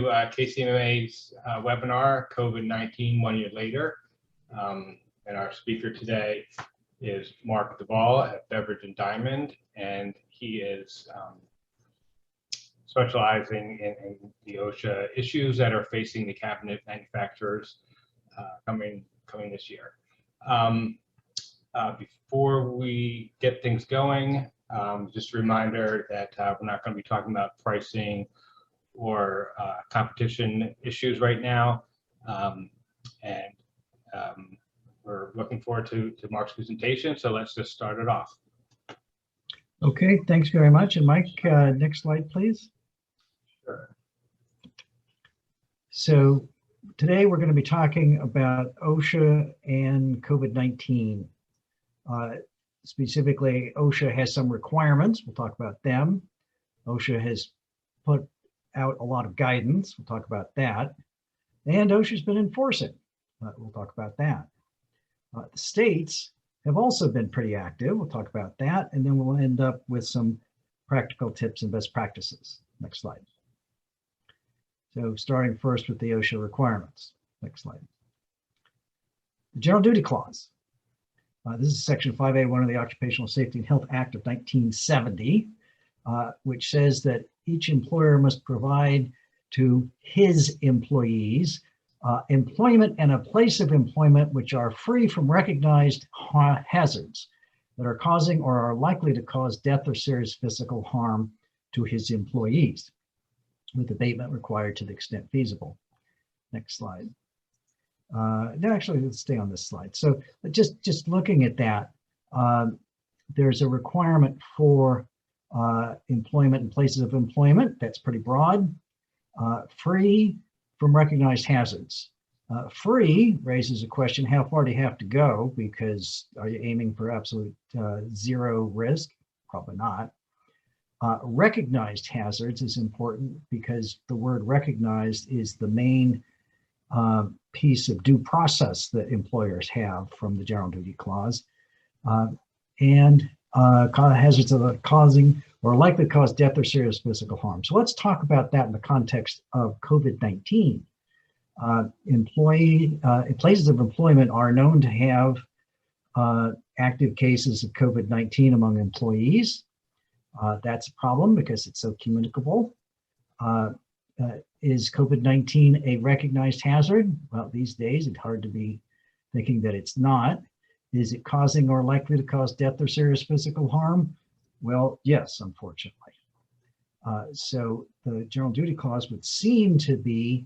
KCMA's webinar, COVID-19 1 year later. And our speaker today is Mark Duvall at Beveridge and Diamond, and he is specializing in the Osha issues that are facing the cabinet manufacturers coming this year. Before we get things going, just a reminder that we're not going to be talking about pricing or competition issues right now, we're looking forward to Mark's presentation, so let's just start it off. Okay, thanks very much. And Mike, next slide, please. Sure. So today we're going to be talking about OSHA and COVID-19. Specifically, OSHA has some requirements. We'll talk about them. OSHA has put out a lot of guidance. We'll talk about that. And OSHA's been enforcing. We'll talk about that. The states have also been pretty active. We'll talk about that. And then we'll end up with some practical tips and best practices. Next slide. So starting first with the OSHA requirements. Next slide. The General Duty Clause. This is Section 5A1 of the Occupational Safety and Health Act of 1970, which says that each employer must provide to his employees employment and a place of employment which are free from recognized hazards that are causing or are likely to cause death or serious physical harm to his employees, with abatement required to the extent feasible. Next slide. No, actually, let's stay on this slide. So just looking at that, there's a requirement for employment and places of employment. That's pretty broad. Free from recognized hazards. Free raises a question, how far do you have to go? Because are you aiming for absolute zero risk? Probably not. Recognized hazards is important because the word recognized is the main piece of due process that employers have from the General Duty Clause. Hazards that are causing or likely to cause death or serious physical harm. So let's talk about that in the context of COVID-19. Places of employment are known to have active cases of COVID-19 among employees. That's a problem because it's so communicable. Is COVID-19 a recognized hazard? Well, these days it's hard to be thinking that it's not. Is it causing or likely to cause death or serious physical harm? Well, yes, unfortunately. So the General Duty Clause would seem to be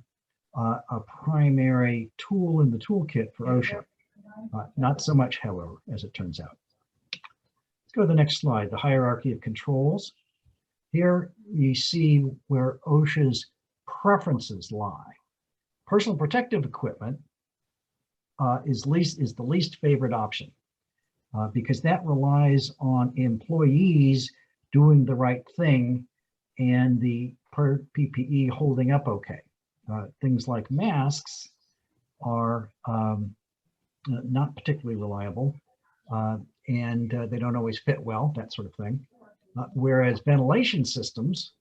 a primary tool in the toolkit for OSHA. Not so much, however, as it turns out. Let's go to the next slide, the hierarchy of controls. Here you see where OSHA's preferences lie. Personal protective equipment is the least favorite option because that relies on employees doing the right thing and the PPE holding up okay. Things like masks are not particularly reliable and they don't always fit well, that sort of thing. Whereas ventilation systems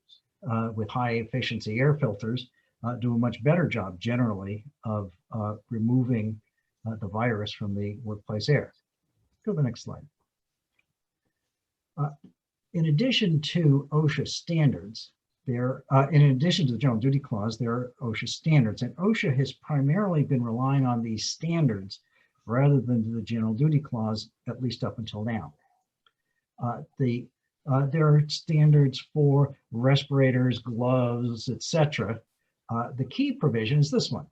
with high efficiency air filters do a much better job generally of removing the virus from the workplace air. Go to the next slide. In addition to OSHA standards, in addition to the General Duty Clause, there are OSHA standards, and OSHA has primarily been relying on these standards rather than the General Duty Clause, at least up until now. There are standards for respirators, gloves, etc. The key provision is this one.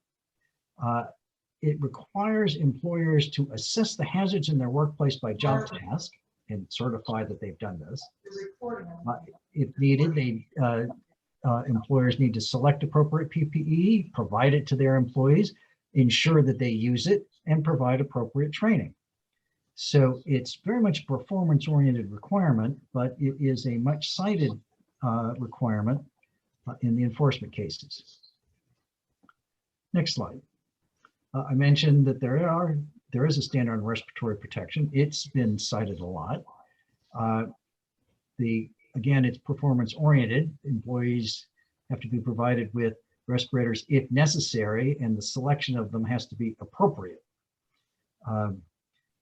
It requires employers to assess the hazards in their workplace by job task and certify that they've done this. If needed, employers need to select appropriate PPE, provide it to their employees, ensure that they use it, and provide appropriate training. So it's very much a performance-oriented requirement, but it is a much cited requirement in the enforcement cases. Next slide. I mentioned that there is a standard on respiratory protection. It's been cited a lot. Again, it's performance-oriented. Employees have to be provided with respirators if necessary, and the selection of them has to be appropriate.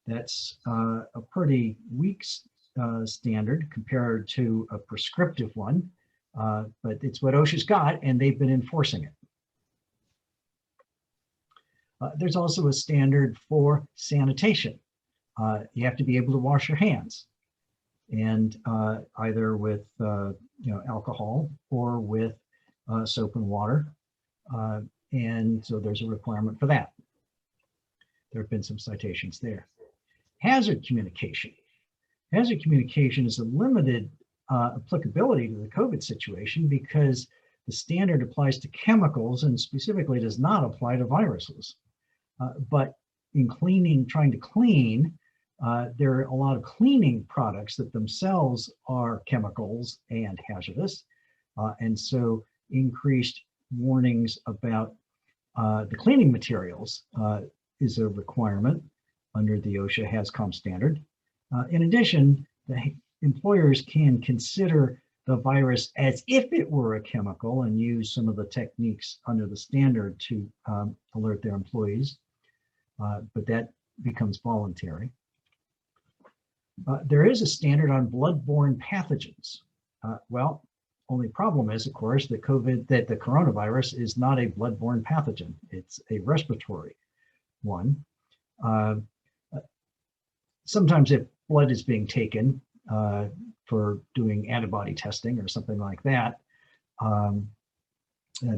That's a pretty weak standard compared to a prescriptive one, but it's what OSHA's got, and they've been enforcing it. There's also a standard for sanitation. You have to be able to wash your hands, and either with alcohol or with soap and water, and so there's a requirement for that. There have been some citations there. Hazard communication. Hazard communication is a limited applicability to the COVID situation because the standard applies to chemicals and specifically does not apply to viruses. But in cleaning, trying to clean, there are a lot of cleaning products that themselves are chemicals and hazardous. And so increased warnings about the cleaning materials is a requirement under the OSHA HAZCOM standard. In addition, the employers can consider the virus as if it were a chemical and use some of the techniques under the standard to alert their employees, but that becomes voluntary. There is a standard on bloodborne pathogens. Well, only problem is, of course, that the coronavirus is not a bloodborne pathogen. It's a respiratory one. Sometimes if blood is being taken for doing antibody testing or something like that,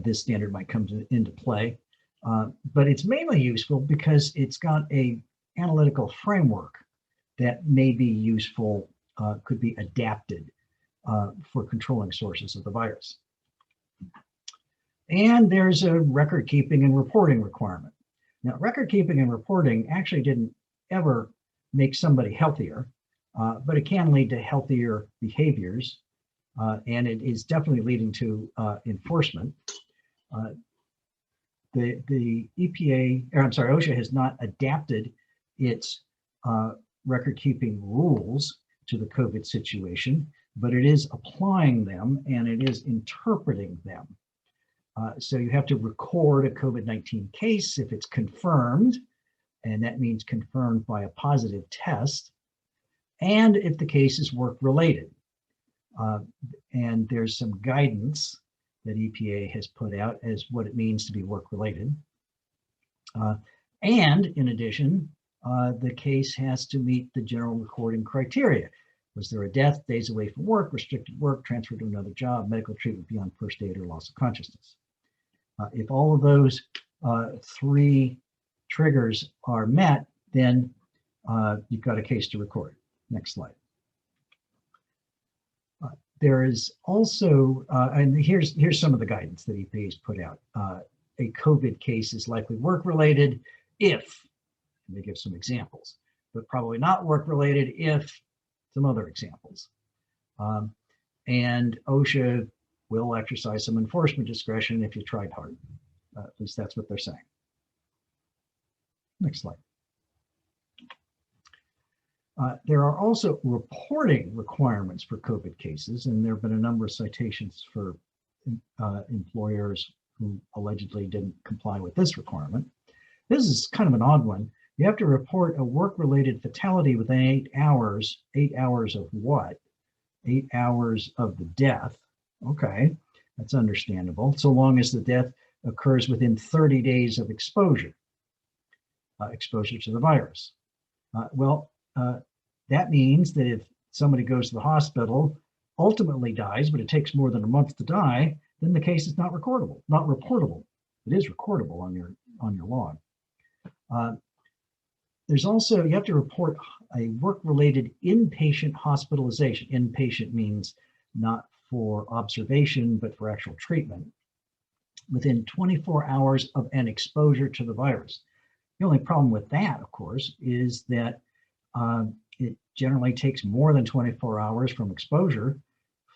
this standard might come into play. But it's mainly useful because it's got an analytical framework that may be useful, could be adapted for controlling sources of the virus. And there's a record keeping and reporting requirement. Now, record keeping and reporting actually didn't ever make somebody healthier, but it can lead to healthier behaviors, and it is definitely leading to enforcement. The EPA, or I'm sorry, OSHA has not adapted its record keeping rules to the COVID situation, but it is applying them and it is interpreting them. So you have to record a COVID-19 case if it's confirmed, and that means confirmed by a positive test, and if the case is work-related. And there's some guidance that EPA has put out as what it means to be work-related. And in addition, the case has to meet the general recording criteria. Was there a death, days away from work, restricted work, transfer to another job, medical treatment beyond first aid, or loss of consciousness? If all of those three triggers are met, then you've got a case to record. Next slide. There is also, and here's some of the guidance that EPA has put out. A COVID case is likely work-related if, and they give some examples, but probably not work-related if some other examples. And OSHA will exercise some enforcement discretion if you tried hard. At least that's what they're saying. Next slide. There are also reporting requirements for COVID cases, and there have been a number of citations for employers who allegedly didn't comply with this requirement. This is kind of an odd one. You have to report a work-related fatality within 8 hours. 8 hours of what? 8 hours of the death. Okay, that's understandable, so long as the death occurs within 30 days of exposure, exposure to the virus. That means that if somebody goes to the hospital, ultimately dies, but it takes more than a month to die, then the case is not recordable, not reportable. It is recordable on your log. There's also, you have to report a work-related inpatient hospitalization. Inpatient means not for observation, but for actual treatment, within 24 hours of an exposure to the virus. The only problem with that, of course, is that it generally takes more than 24 hours from exposure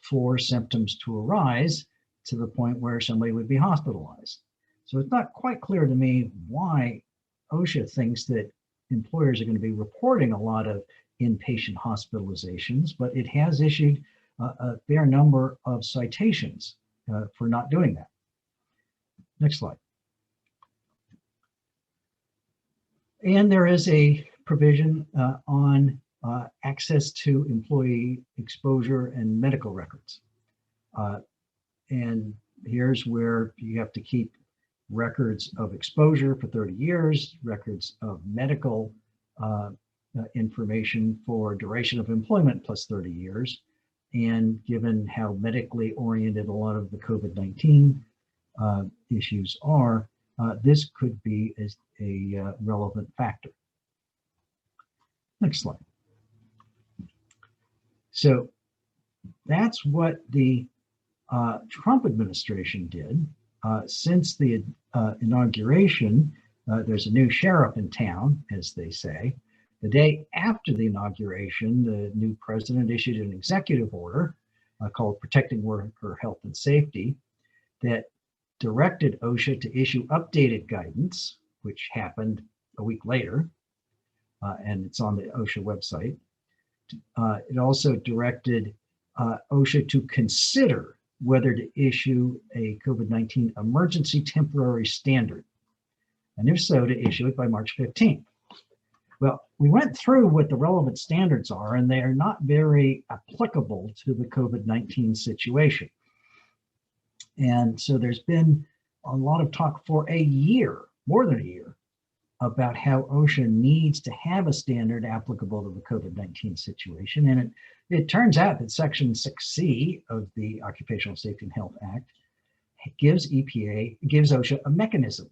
for symptoms to arise to the point where somebody would be hospitalized. So it's not quite clear to me why OSHA thinks that employers are going to be reporting a lot of inpatient hospitalizations, but it has issued a fair number of citations for not doing that. Next slide. And there is a provision on access to employee exposure and medical records. And here's where you have to keep records of exposure for 30 years, records of medical information for duration of employment plus 30 years. And given how medically oriented a lot of the COVID-19 issues are, this could be a relevant factor. Next slide. So that's what the Trump administration did. Since the inauguration, there's a new sheriff in town, as they say. The day after the inauguration, the new president issued an executive order called Protecting Worker Health and Safety that directed OSHA to issue updated guidance, which happened a week later, and it's on the OSHA website. It also directed OSHA to consider whether to issue a COVID-19 emergency temporary standard, and if so, to issue it by March 15th. Well, we went through what the relevant standards are, and they are not very applicable to the COVID-19 situation. And so there's been a lot of talk for a year, more than a year, about how OSHA needs to have a standard applicable to the COVID-19 situation. And it turns out that Section 6C of the Occupational Safety and Health Act gives OSHA a mechanism.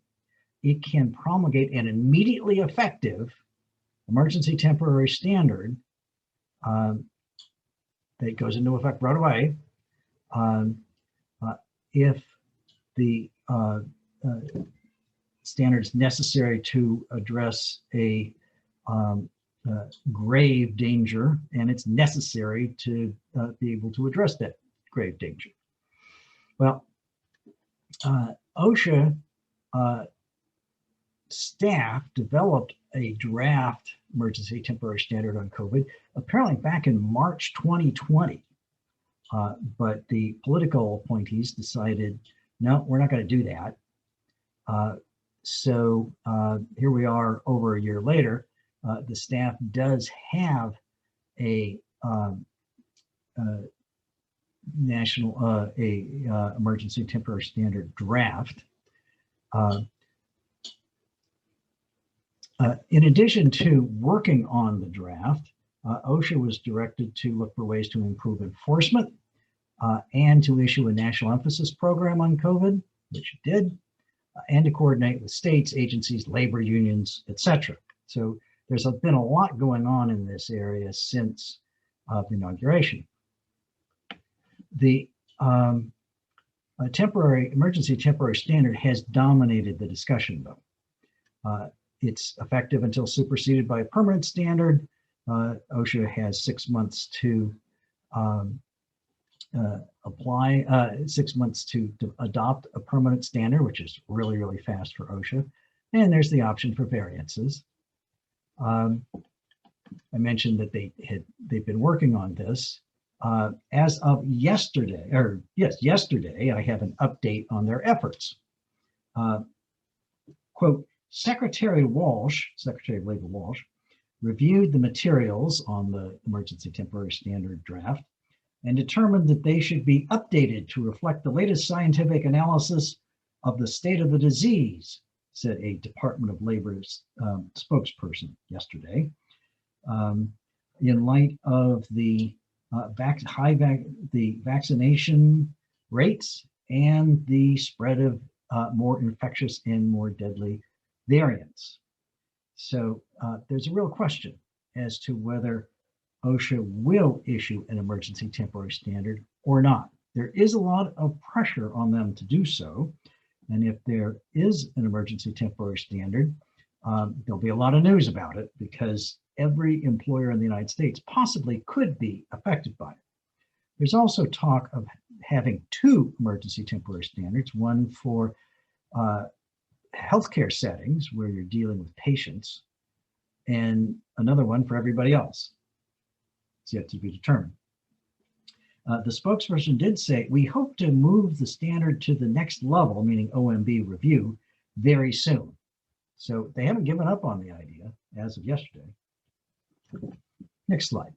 It can promulgate an immediately effective emergency temporary standard that goes into effect right away if the standard is necessary to address a grave danger, and it's necessary to be able to address that grave danger. Well, OSHA staff developed a draft emergency temporary standard on COVID, apparently back in March 2020. But the political appointees decided, no, we're not going to do that. So here we are over a year later. The staff does have a national emergency temporary standard draft. In addition to working on the draft, OSHA was directed to look for ways to improve enforcement and to issue a national emphasis program on COVID, which it did, and to coordinate with states, agencies, labor unions, etc. So there's been a lot going on in this area since the inauguration. The emergency temporary standard has dominated the discussion, though. It's effective until superseded by a permanent standard. OSHA has 6 months to apply, 6 months to adopt a permanent standard, which is really, really fast for OSHA. And there's the option for variances. I mentioned that they've been working on this. As of yesterday, yesterday, I have an update on their efforts. Quote, Secretary of Labor Walsh, reviewed the materials on the emergency temporary standard draft and determined that they should be updated to reflect the latest scientific analysis of the state of the disease, said a Department of Labor's spokesperson yesterday. In light of the vaccination rates and the spread of more infectious and more deadly variants. So there's a real question as to whether OSHA will issue an emergency temporary standard or not. There is a lot of pressure on them to do so. And if there is an emergency temporary standard, there'll be a lot of news about it because every employer in the United States possibly could be affected by it. There's also talk of having 2 emergency temporary standards, one for healthcare settings where you're dealing with patients, and another one for everybody else. It's yet to be determined. The spokesperson did say, we hope to move the standard to the next level, meaning OMB review, very soon. So they haven't given up on the idea as of yesterday. Next slide.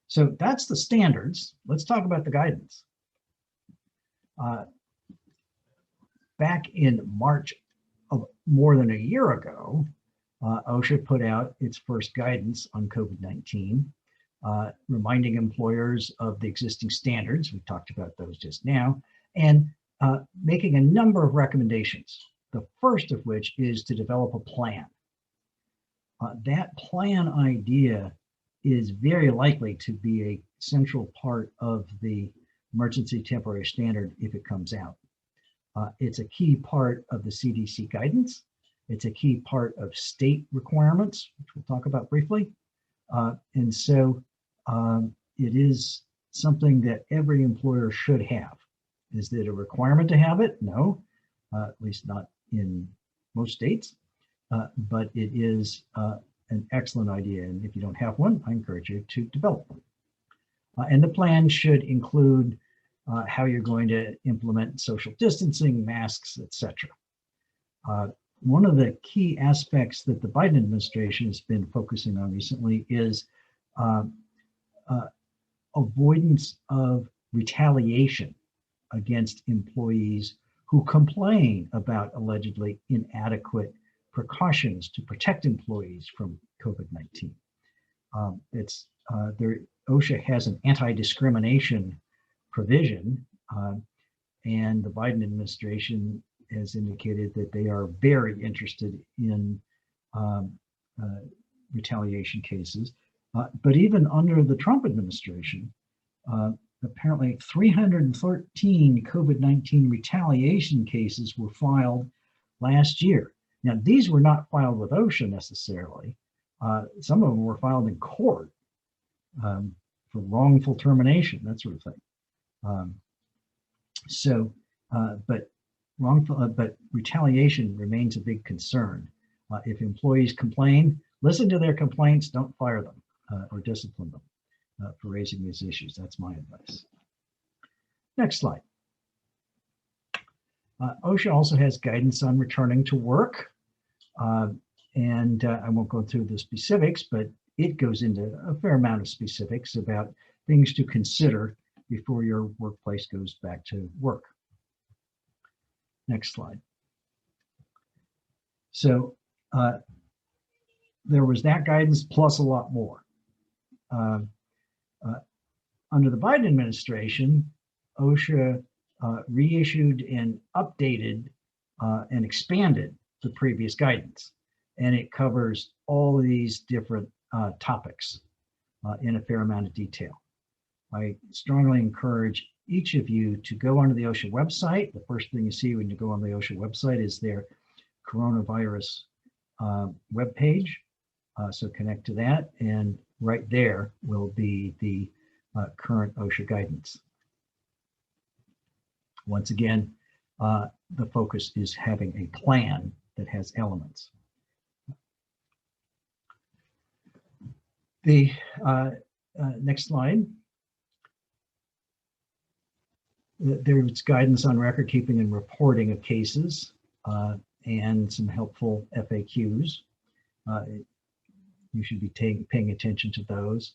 So that's the standards. Let's talk about the guidance. Back in March of more than a year ago, Osha put out its first guidance on COVID-19, reminding employers of the existing standards. We talked about those just now, and making a number of recommendations. The first of which is to develop a plan. That plan idea is very likely to be a central part of the emergency temporary standard if it comes out. It's a key part of the CDC guidance. It's a key part of state requirements, which we'll talk about briefly. And so it is something that every employer should have. Is it a requirement to have it? No, at least not in most states, but it is an excellent idea. And if you don't have one, I encourage you to develop one. And the plan should include how you're going to implement social distancing, masks, etc. One of the key aspects that the Biden administration has been focusing on recently is avoidance of retaliation against employees who complain about allegedly inadequate precautions to protect employees from COVID-19. OSHA has an anti-discrimination provision, and the Biden administration has indicated that they are very interested in retaliation cases. But even under the Trump administration, apparently 313 COVID-19 retaliation cases were filed last year. Now, these were not filed with OSHA necessarily. Some of them were filed in court for wrongful termination, that sort of thing. But retaliation remains a big concern. If employees complain, listen to their complaints, don't fire them or discipline them for raising these issues. That's my advice. Next slide. OSHA also has guidance on returning to work. And I won't go through the specifics, but it goes into a fair amount of specifics about things to consider before your workplace goes back to work. Next slide. So there was that guidance plus a lot more. Under the Biden administration, OSHA reissued and updated and expanded the previous guidance. And it covers all of these different topics in a fair amount of detail. I strongly encourage each of you to go onto the OSHA website. The first thing you see when you go on the OSHA website is their coronavirus webpage. So connect to that, and right there will be the current OSHA guidance. Once again, the focus is having a plan that has elements. The next slide. There's guidance on record keeping and reporting of cases and some helpful FAQs. You should be paying attention to those.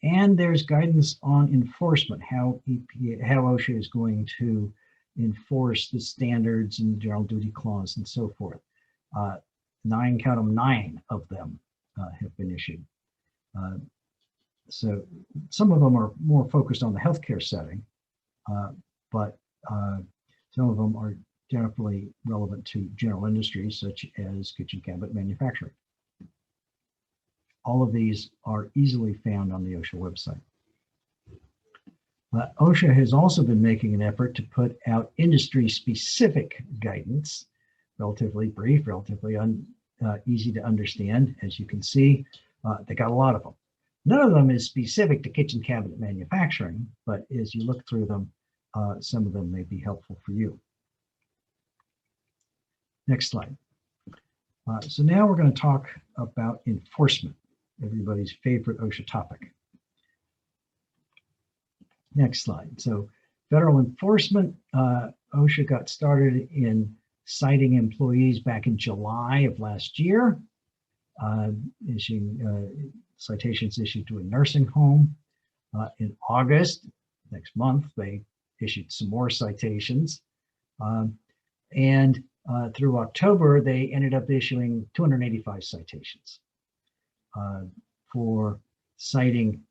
And there's guidance on enforcement, how OSHA is going to enforce the standards and general duty clause and so forth. 9 of them have been issued. So some of them are more focused on the healthcare setting, but some of them are definitely relevant to general industries such as kitchen cabinet manufacturing. All of these are easily found on the OSHA website. OSHA has also been making an effort to put out industry-specific guidance, relatively brief, relatively easy to understand. As you can see, they got a lot of them. None of them is specific to kitchen cabinet manufacturing, but as you look through them, some of them may be helpful for you. Next slide. So now we're going to talk about enforcement, everybody's favorite OSHA topic. Next slide. So federal enforcement, OSHA got started in citing employees back in July of last year, issuing citations issued to a nursing home. In August, next month, they issued some more citations. And through October, they ended up issuing 285 citations for citing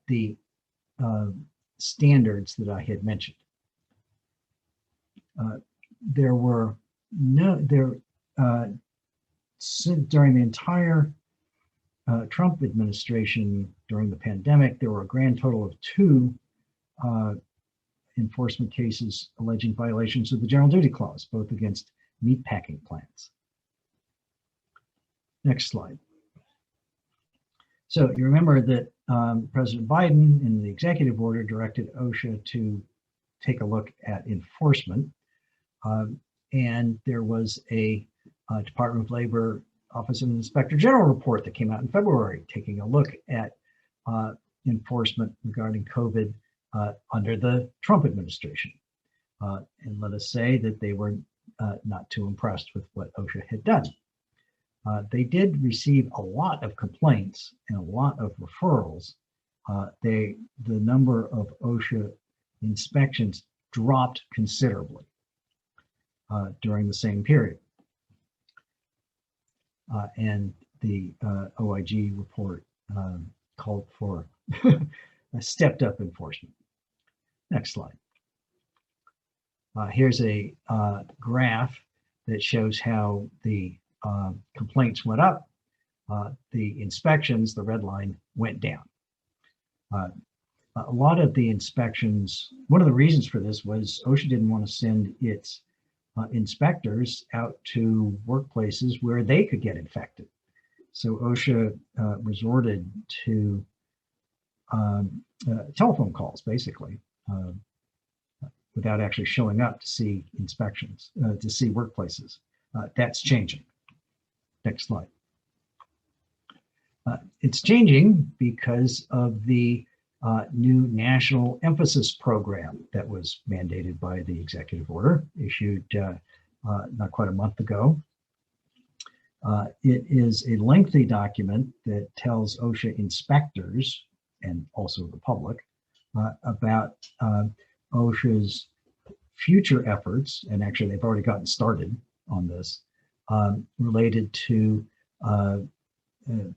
the standards that I had mentioned. There were during the entire Trump administration during the pandemic, there were a grand total of 2 enforcement cases alleging violations of the General Duty Clause, both against meatpacking plants. Next slide. So you remember that President Biden, in the executive order, directed OSHA to take a look at enforcement. And there was a Department of Labor Office of Inspector General report that came out in February, taking a look at enforcement regarding COVID under the Trump administration. And let us say that they were not too impressed with what OSHA had done. They did receive a lot of complaints and a lot of referrals. The number of OSHA inspections dropped considerably during the same period. And the OIG report called for a stepped up enforcement. Next slide. Here's a graph that shows how the complaints went up. The inspections, the red line, went down. A lot of the inspections, one of the reasons for this was OSHA didn't want to send its inspectors out to workplaces where they could get infected. So OSHA resorted to telephone calls, basically, without actually showing up to see inspections, to see workplaces. That's changing. Next slide. It's changing because of the new national emphasis program that was mandated by the executive order issued not quite a month ago. It is a lengthy document that tells OSHA inspectors and also the public about OSHA's future efforts, and actually they've already gotten started on this, related to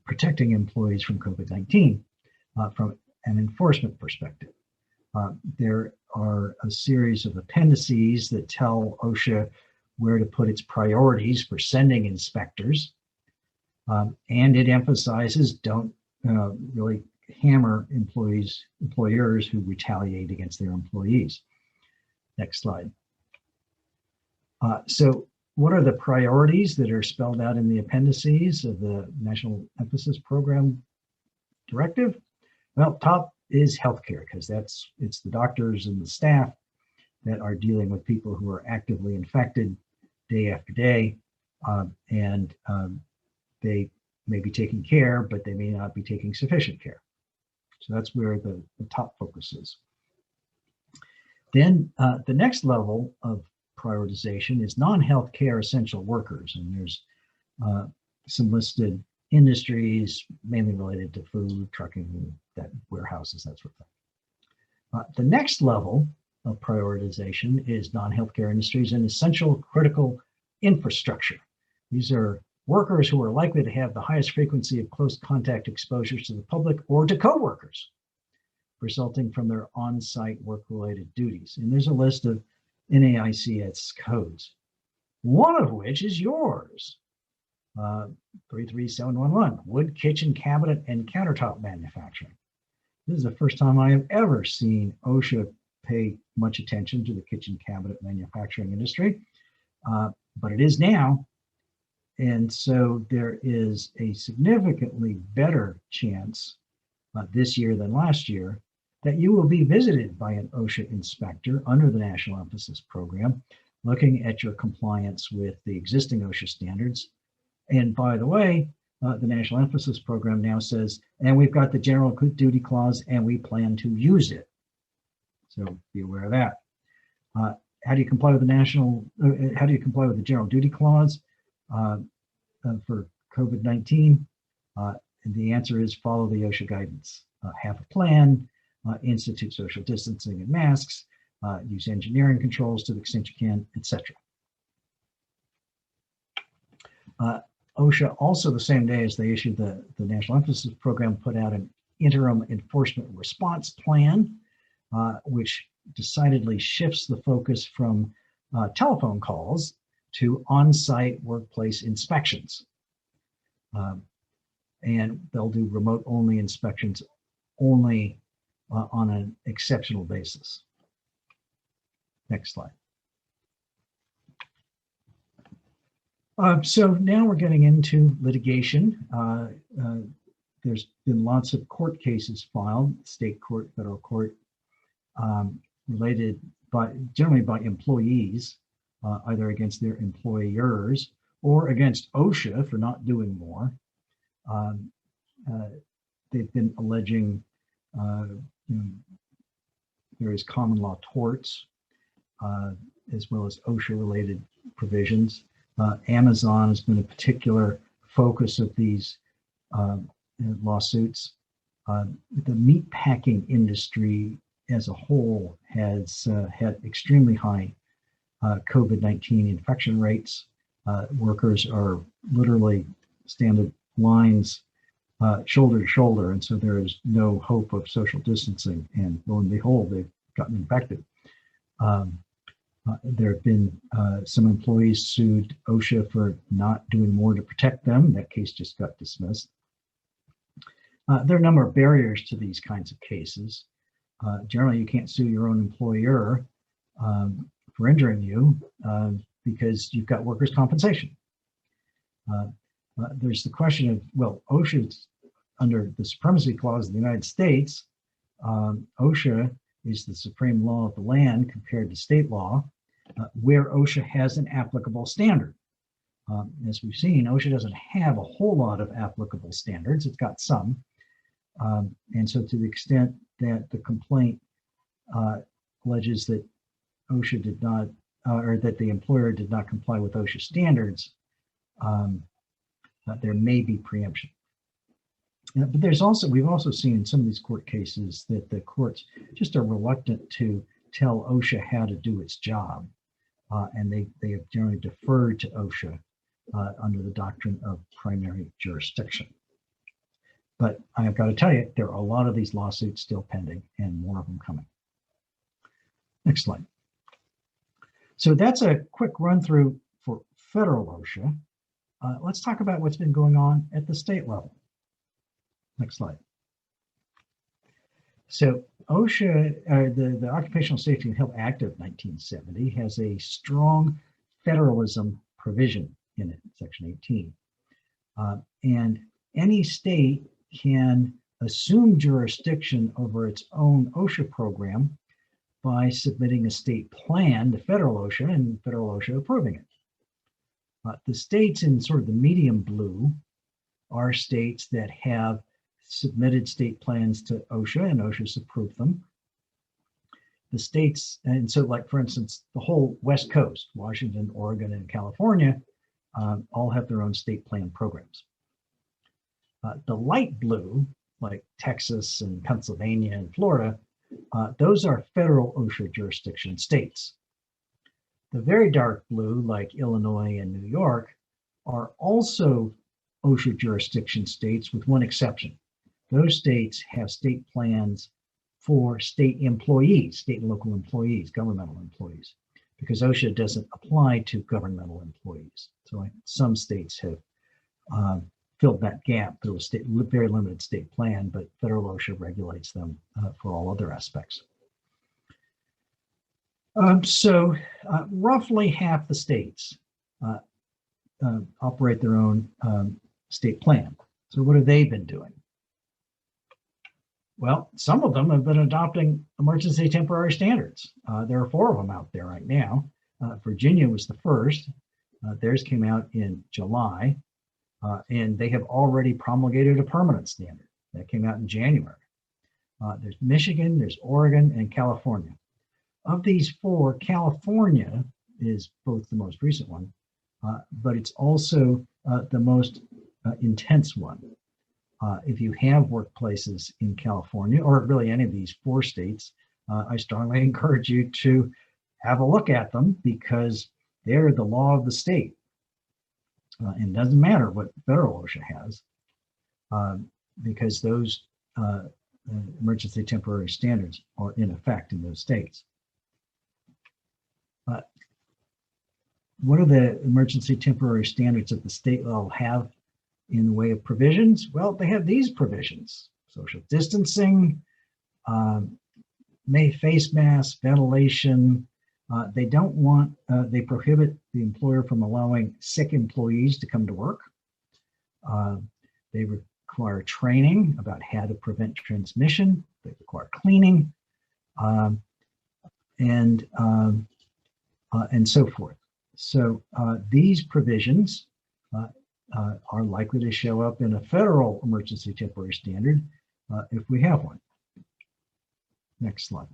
protecting employees from COVID-19 from an enforcement perspective. There are a series of appendices that tell OSHA where to put its priorities for sending inspectors, and it emphasizes don't really hammer employers who retaliate against their employees. Next slide. So what are the priorities that are spelled out in the appendices of the National Emphasis Program Directive? Well, top is healthcare, because it's the doctors and the staff that are dealing with people who are actively infected day after day, and they may be taking care, but they may not be taking sufficient care. So that's where the top focus is. Then the next level of prioritization is non-healthcare essential workers, and there's some listed industries mainly related to food, trucking, that warehouses, that sort of thing. The next level of prioritization is non-healthcare industries and essential critical infrastructure. These are workers who are likely to have the highest frequency of close contact exposures to the public or to coworkers, resulting from their on-site work-related duties. And there's a list of NAICS codes, one of which is yours. 33711, wood, kitchen, cabinet, and countertop manufacturing. This is the first time I have ever seen OSHA pay much attention to the kitchen cabinet manufacturing industry, but it is now. And so there is a significantly better chance this year than last year that you will be visited by an OSHA inspector under the National Emphasis Program, looking at your compliance with the existing OSHA standards. And by the way, the National Emphasis Program now says, and we've got the General Duty Clause and we plan to use it. So be aware of that. How do you comply with the general duty clause for COVID-19? And the answer is follow the OSHA guidance. Have a plan, institute social distancing and masks, use engineering controls to the extent you can, etc. OSHA also, the same day as they issued the National Emphasis Program, put out an interim enforcement response plan, which decidedly shifts the focus from telephone calls to on-site workplace inspections. And they'll do remote-only inspections only on an exceptional basis. Next slide. So now we're getting into litigation. There's been lots of court cases filed, state court, federal court, related generally by employees, either against their employers or against OSHA for not doing more. They've been alleging various common law torts, as well as OSHA-related provisions. Amazon has been a particular focus of these lawsuits. The meatpacking industry as a whole has had extremely high COVID-19 infection rates. Workers are literally standing lines shoulder to shoulder, and so there is no hope of social distancing, and lo and behold, they've gotten infected. There have been some employees sued OSHA for not doing more to protect them. That case just got dismissed. There are a number of barriers to these kinds of cases. Generally, you can't sue your own employer for injuring you because you've got workers' compensation. There's the question of, well, OSHA's under the Supremacy Clause of the United States. OSHA is the supreme law of the land compared to state law, where OSHA has an applicable standard. As we've seen, OSHA doesn't have a whole lot of applicable standards. It's got some. And so to the extent that the complaint alleges that OSHA did not, or that the employer did not comply with OSHA standards, there may be preemption. But we've also seen in some of these court cases that the courts just are reluctant to tell OSHA how to do its job. And they have generally deferred to OSHA under the doctrine of primary jurisdiction. But I've got to tell you, there are a lot of these lawsuits still pending and more of them coming. Next slide. So that's a quick run through for federal OSHA. Let's talk about what's been going on at the state level. Next slide. So OSHA, the Occupational Safety and Health Act of 1970 has a strong federalism provision in it, Section 18. And any state can assume jurisdiction over its own OSHA program by submitting a state plan to federal OSHA and federal OSHA approving it. The states in sort of the medium blue are states that have submitted state plans to OSHA and OSHA's approved them. The states, and so like for instance, the whole West Coast, Washington, Oregon, and California, all have their own state plan programs. The light blue, like Texas and Pennsylvania and Florida, those are federal OSHA jurisdiction states. The very dark blue, like Illinois and New York, are also OSHA jurisdiction states with one exception. Those states have state plans for state employees, state and local employees, governmental employees, because OSHA doesn't apply to governmental employees. So some states have filled that gap through a very limited state plan, but federal OSHA regulates them for all other aspects. So roughly half the states operate their own state plan. So what have they been doing? Well, some of them have been adopting emergency temporary standards. There are 4 of them out there right now. Virginia was the first. Theirs came out in July, and they have already promulgated a permanent standard. That came out in January. There's Michigan, there's Oregon, and California. Of these four, California is both the most recent one, but it's also the most intense one. If you have workplaces in California, or really any of these four states, I strongly encourage you to have a look at them because they're the law of the state. And it doesn't matter what federal OSHA has, because those emergency temporary standards are in effect in those states. What do the emergency temporary standards at the state level have in the way of provisions? Well, they have these provisions: social distancing, face masks, ventilation. They don't want, they prohibit the employer from allowing sick employees to come to work. They require training about how to prevent transmission. They require cleaning, and so forth. So these provisions are likely to show up in a federal emergency temporary standard if we have one. Next slide.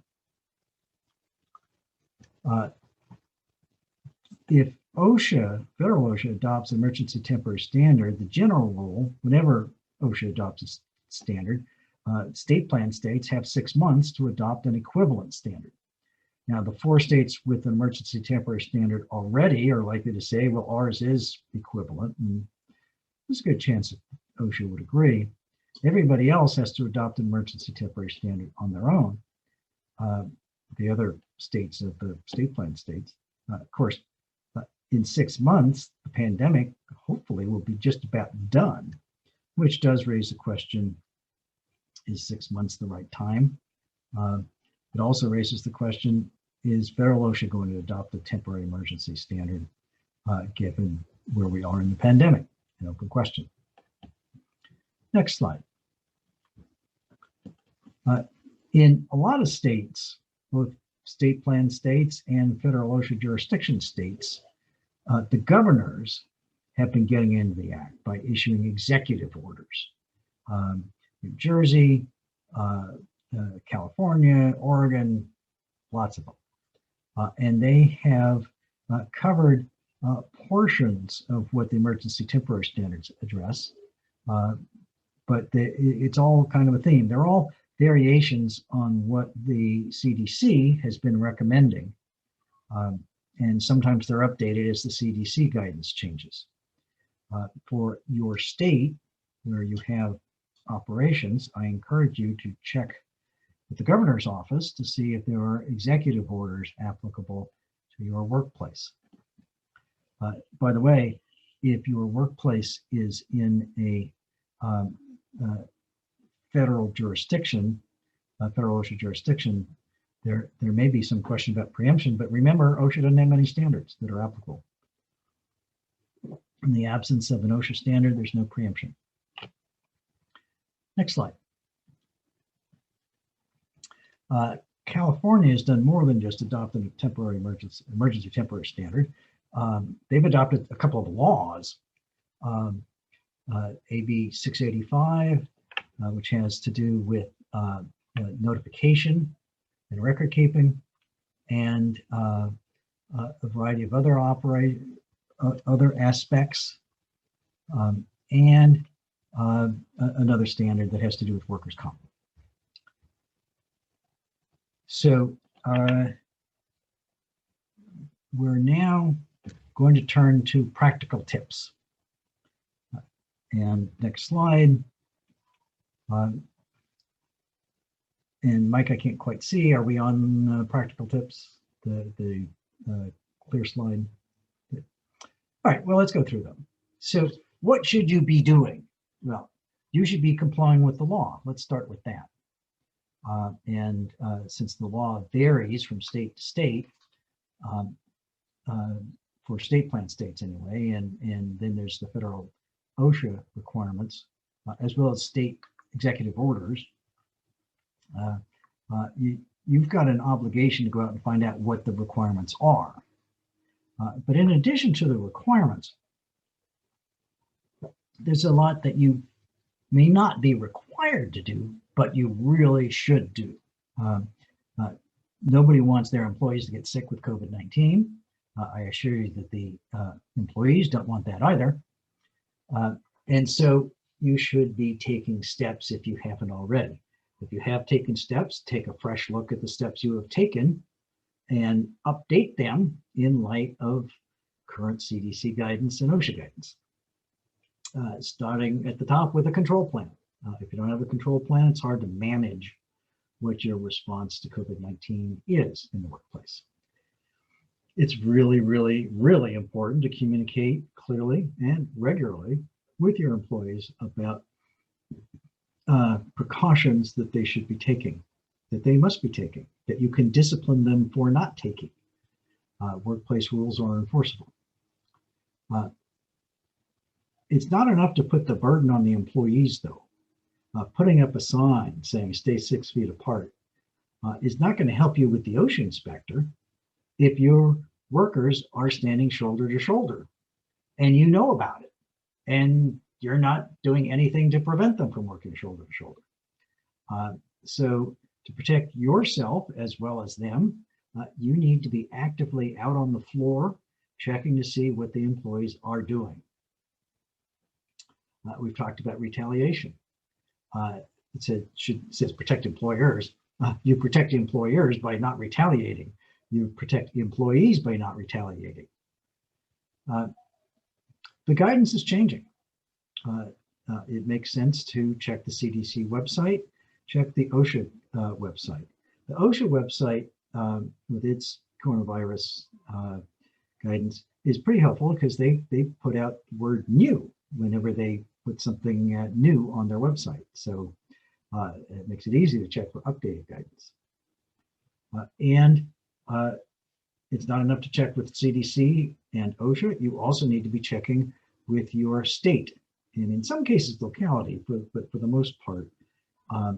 If OSHA, federal OSHA adopts emergency temporary standard, the general rule, whenever OSHA adopts a standard, state plan states have 6 months to adopt an equivalent standard. Now, the 4 states with an emergency temporary standard already are likely to say, well, ours is equivalent, and there's a good chance that OSHA would agree. Everybody else has to adopt an emergency temporary standard on their own. The other states of the state plan states, of course, in 6 months, the pandemic hopefully will be just about done, which does raise the question, is 6 months the right time? It also raises the question, is federal OSHA going to adopt a temporary emergency standard given where we are in the pandemic? An open question. Next slide. In a lot of states, both state plan states and federal OSHA jurisdiction states, the governors have been getting into the act by issuing executive orders. New Jersey, California, Oregon, lots of them. And they have covered portions of what the emergency temporary standards address, but it's all kind of a theme. They're all variations on what the CDC has been recommending. And sometimes they're updated as the CDC guidance changes. For your state, where you have operations, I encourage you to check with the governor's office to see if there are executive orders applicable to your workplace. By the way, if your workplace is in a federal jurisdiction, federal OSHA jurisdiction, there may be some question about preemption, but remember, OSHA doesn't have many standards that are applicable. In the absence of an OSHA standard, there's no preemption. Next slide. California has done more than just adopting a temporary emergency temporary standard. They've adopted a couple of laws. AB 685, which has to do with notification and record keeping, and a variety of other other aspects, and another standard that has to do with workers' comp. So we're now going to turn to practical tips. And next slide. And Mike, I can't quite see. Are we on practical tips? The clear slide. All right, well, let's go through them. So what should you be doing? Well, you should be complying with the law. Let's start with that. Since the law varies from state to state, for state plan states anyway, and then there's the federal OSHA requirements, as well as state executive orders, you've got an obligation to go out and find out what the requirements are. But in addition to the requirements, there's a lot that you may not be required to do, but you really should do. Nobody wants their employees to get sick with COVID-19. I assure you that the employees don't want that either. And so you should be taking steps if you haven't already. If you have taken steps, take a fresh look at the steps you have taken and update them in light of current CDC guidance and OSHA guidance. Starting at the top with a control plan. If you don't have a control plan, it's hard to manage what your response to COVID-19 is in the workplace. It's really, really, really important to communicate clearly and regularly with your employees about precautions that they should be taking, that they must be taking, that you can discipline them for not taking. Workplace rules are enforceable. It's not enough to put the burden on the employees, though. Putting up a sign saying stay 6 feet apart is not going to help you with the OSHA inspector if your workers are standing shoulder to shoulder and you know about it and you're not doing anything to prevent them from working shoulder to shoulder. So to protect yourself as well as them, you need to be actively out on the floor checking to see what the employees are doing. We've talked about retaliation. It says protect employers. You protect employers by not retaliating. You protect the employees by not retaliating. The guidance is changing. It makes sense to check the CDC website, check the OSHA website. The OSHA website with its coronavirus guidance is pretty helpful because they put out the word new whenever they put something new on their website. So it makes it easy to check for updated guidance. And it's not enough to check with CDC and OSHA. You also need to be checking with your state, and in some cases locality, but for the most part,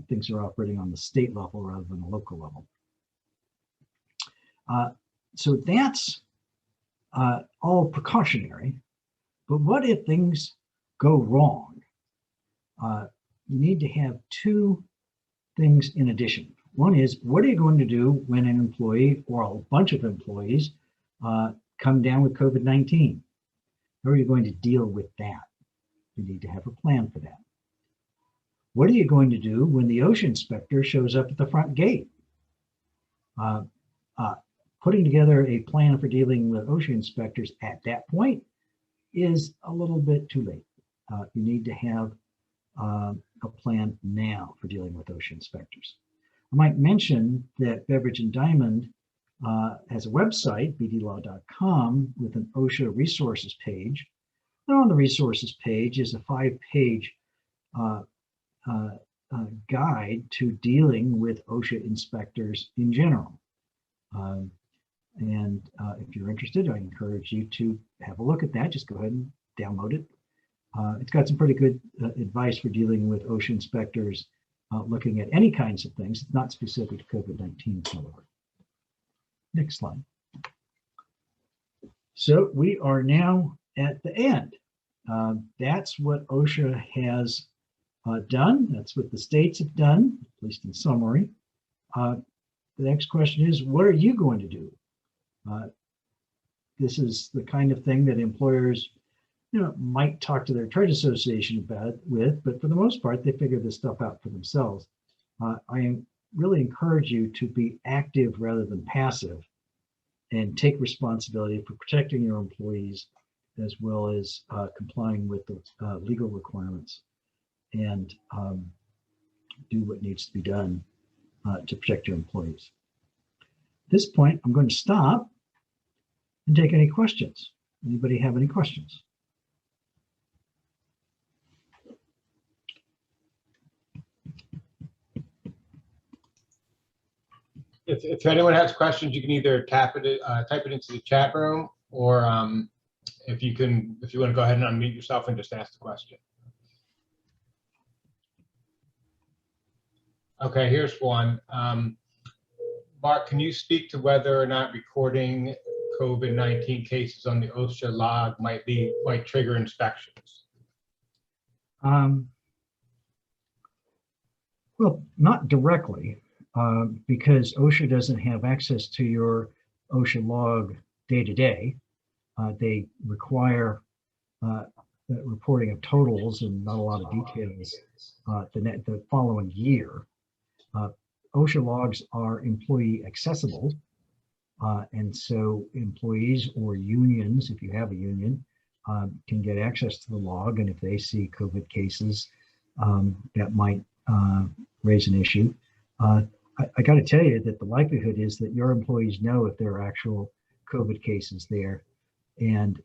things are operating on the state level rather than the local level. So that's all precautionary, but what if things go wrong? You need to have two things in addition. One is, what are you going to do when an employee or a bunch of employees come down with COVID-19? How are you going to deal with that? You need to have a plan for that. What are you going to do when the OSHA inspector shows up at the front gate? Putting together a plan for dealing with OSHA inspectors at that point is a little bit too late. You need to have a plan now for dealing with OSHA inspectors. I might mention that Beveridge and Diamond has a website, bdlaw.com, with an OSHA resources page. And on the resources page is a 5-page guide to dealing with OSHA inspectors in general. If you're interested, I encourage you to have a look at that. Just go ahead and download it. It's got some pretty good advice for dealing with OSHA inspectors, looking at any kinds of things. It's not specific to COVID-19, however. Next slide. So we are now at the end. That's what OSHA has done. That's what the states have done, at least in summary. The next question is, what are you going to do? This is the kind of thing that employers might talk to their trade association about but for the most part, they figure this stuff out for themselves. I really encourage you to be active rather than passive and take responsibility for protecting your employees as well as complying with the legal requirements and do what needs to be done to protect your employees. At this point, I'm going to stop and take any questions. Anybody have any questions? If anyone has questions, you can either type it into the chat room, or if you want to go ahead and unmute yourself and just ask the question. Okay, here's one. Mark, can you speak to whether or not recording COVID-19 cases on the OSHA log might trigger inspections? Well, not directly. because OSHA doesn't have access to your OSHA log day to day. They require the reporting of totals and not a lot of details the following year. OSHA logs are employee accessible, and so employees or unions, if you have a union, can get access to the log, and if they see COVID cases, that might raise an issue. I got to tell you that the likelihood is that your employees know if there are actual COVID cases there, and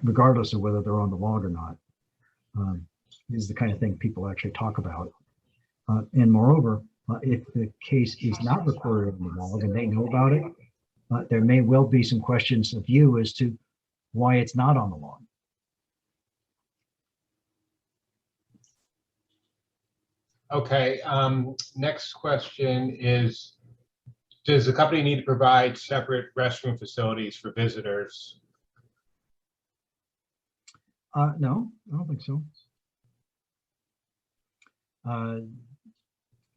regardless of whether they're on the log or not, is the kind of thing people actually talk about. And moreover, if the case is not recorded on the log and they know about it, there may well be some questions of you as to why it's not on the log. Okay, next question is, does the company need to provide separate restroom facilities for visitors? No, I don't think so.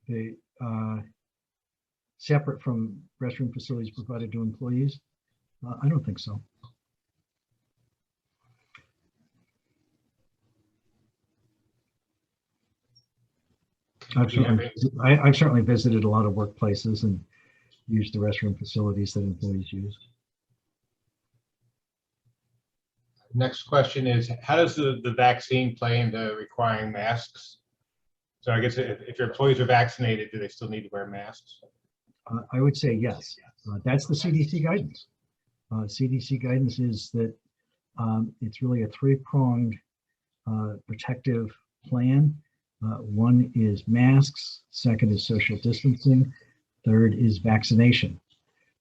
They separate from restroom facilities provided to employees? I don't think so. I've certainly visited a lot of workplaces and used the restroom facilities that employees use. Next question is, how does the vaccine play into requiring masks? So I guess if your employees are vaccinated, do they still need to wear masks? I would say yes. That's the CDC guidance. CDC guidance is that it's really a three-pronged protective plan. One is masks, second is social distancing, third is vaccination.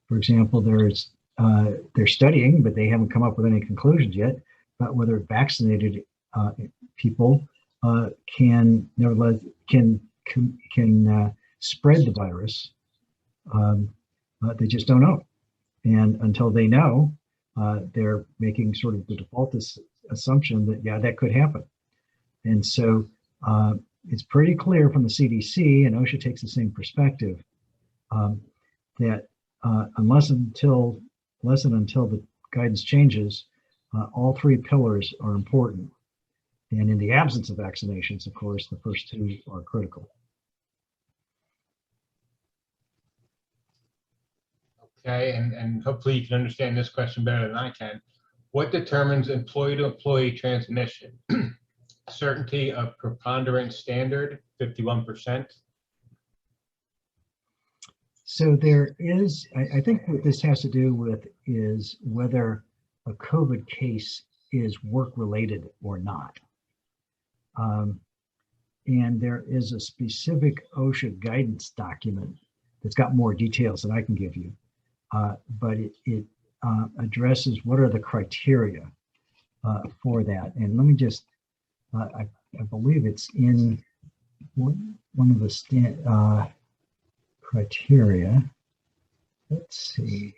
For example, they're studying, but they haven't come up with any conclusions yet about whether vaccinated people can nevertheless can spread the virus. They just don't know, and until they know, they're making sort of the default assumption that that could happen. And so it's pretty clear from the CDC, and OSHA takes the same perspective, that unless and until the guidance changes, all three pillars are important. And in the absence of vaccinations, of course, the first two are critical. Okay, and hopefully you can understand this question better than I can. What determines employee-to-employee transmission? Certainty of preponderance standard, 51%. So there is, I think what this has to do with is whether a COVID case is work-related or not. And there is a specific OSHA guidance document that's got more details than I can give you, but it addresses what are the criteria for that. And let me just, I believe it's in one of the criteria. Let's see.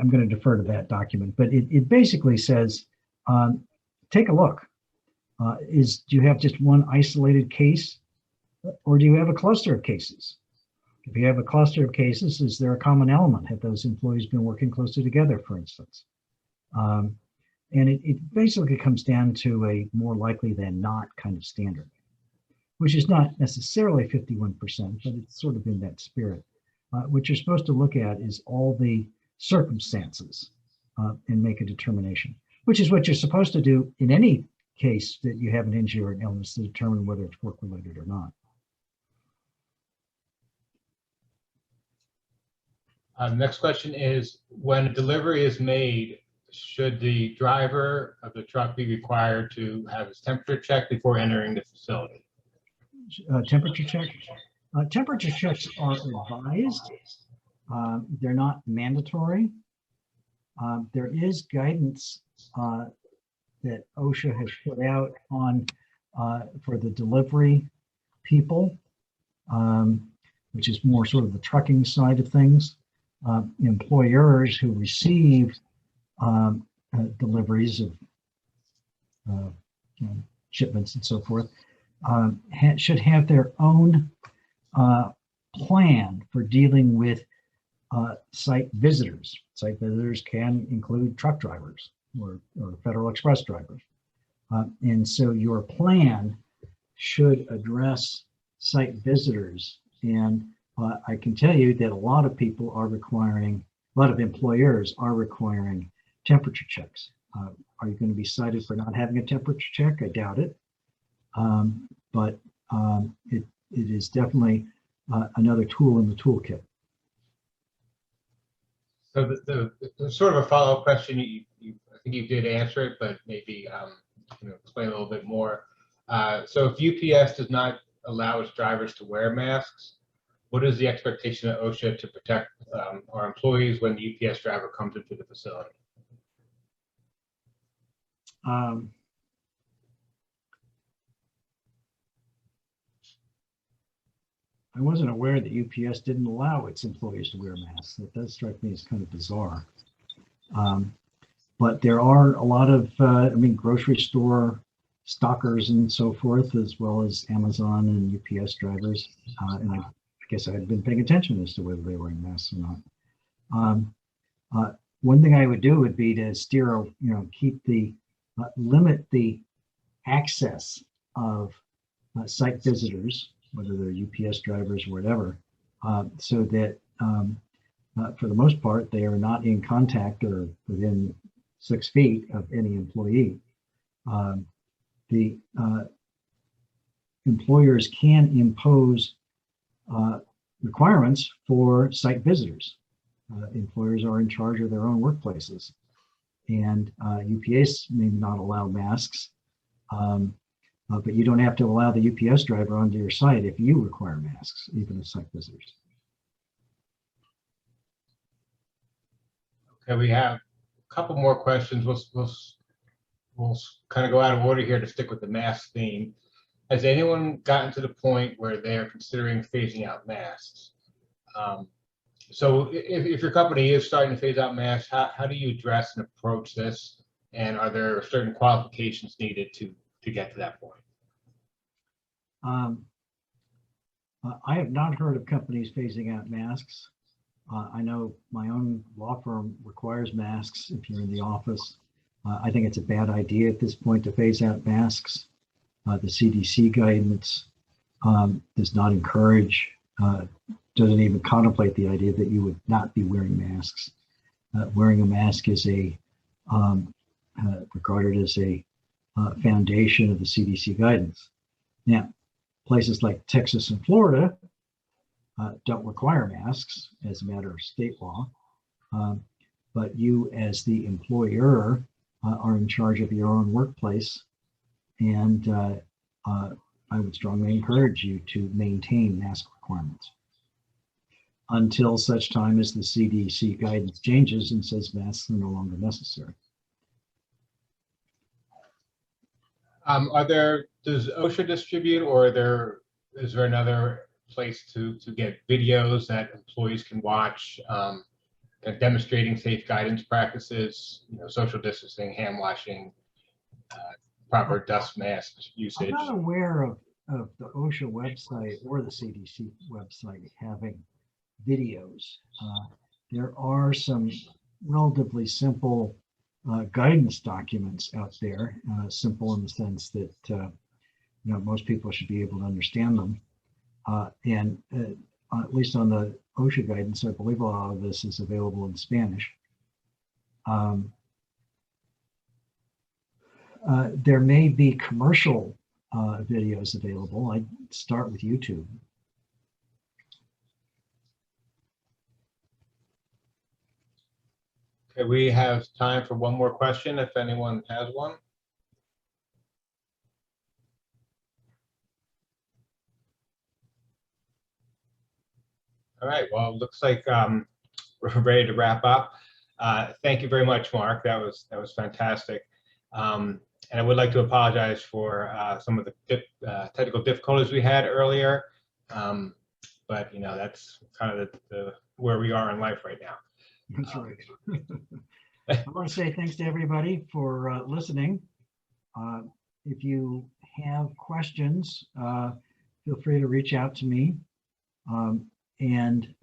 I'm going to defer to that document, but it basically says, take a look. Do you have just one isolated case, or do you have a cluster of cases? If you have a cluster of cases, is there a common element? Have those employees been working closely together, for instance? And it basically comes down to a more likely than not kind of standard, which is not necessarily 51%, but it's sort of in that spirit. What you're supposed to look at is all the circumstances and make a determination, which is what you're supposed to do in any case that you have an injury or an illness to determine whether it's work-related or not. Next question is, when a delivery is made, should the driver of the truck be required to have his temperature checked before entering the facility? Temperature check? Temperature checks are advised. They're not mandatory. There is guidance that OSHA has put out on for the delivery people, which is more sort of the trucking side of things. Employers who receive deliveries of shipments and so forth should have their own plan for dealing with site visitors. Site visitors can include truck drivers or Federal Express drivers. And so your plan should address site visitors. And I can tell you that a lot of people are requiring, a lot of employers are requiring temperature checks. Are you going to be cited for not having a temperature check? I doubt it. But it is definitely another tool in the toolkit. So the sort of a follow-up question, I think you did answer it, but maybe explain a little bit more. So if UPS does not allow its drivers to wear masks, what is the expectation of OSHA to protect our employees when the UPS driver comes into the facility? I wasn't aware that UPS didn't allow its employees to wear masks. That does strike me as kind of bizarre. But there are a lot of, grocery store stockers and so forth, as well as Amazon and UPS drivers. And I guess I had been paying attention as to whether they were wearing masks or not. One thing I would do would be to steer, limit the access of site visitors, whether they're UPS drivers or whatever, so that for the most part, they are not in contact or within 6 feet of any employee. The employers can impose requirements for site visitors. Employers are in charge of their own workplaces, and UPS may not allow masks, but you don't have to allow the UPS driver onto your site if you require masks, even as site visitors. Okay, we have a couple more questions. We'll kind of go out of order here to stick with the mask theme. Has anyone gotten to the point where they're considering phasing out masks? So if your company is starting to phase out masks, how do you address and approach this? And are there certain qualifications needed to get to that point? I have not heard of companies phasing out masks. I know my own law firm requires masks if you're in the office. I think it's a bad idea at this point to phase out masks. The CDC guidance does not encourage, doesn't even contemplate the idea that you would not be wearing masks. Wearing a mask is regarded as a foundation of the CDC guidance. Now, places like Texas and Florida don't require masks as a matter of state law, but you as the employer are in charge of your own workplace, and I would strongly encourage you to maintain mask requirements until such time as the CDC guidance changes and says masks are no longer necessary. Does OSHA distribute, or is there another place to get videos that employees can watch, demonstrating safe guidance practices, social distancing, hand washing, proper dust mask usage? I'm not aware of the OSHA website or the CDC website having videos. There are some relatively simple guidance documents out there, simple in the sense that most people should be able to understand them. And at least on the OSHA guidance, I believe a lot of this is available in Spanish. There may be commercial videos available. I'd start with YouTube. Okay, we have time for one more question if anyone has one. All right, well, it looks like we're ready to wrap up. Thank you very much, Mark. That was fantastic. And I would like to apologize for some of the technical difficulties we had earlier. But you know, that's kind of the where we are in life right now. That's right. I want to say thanks to everybody for listening. If you have questions, feel free to reach out to me. And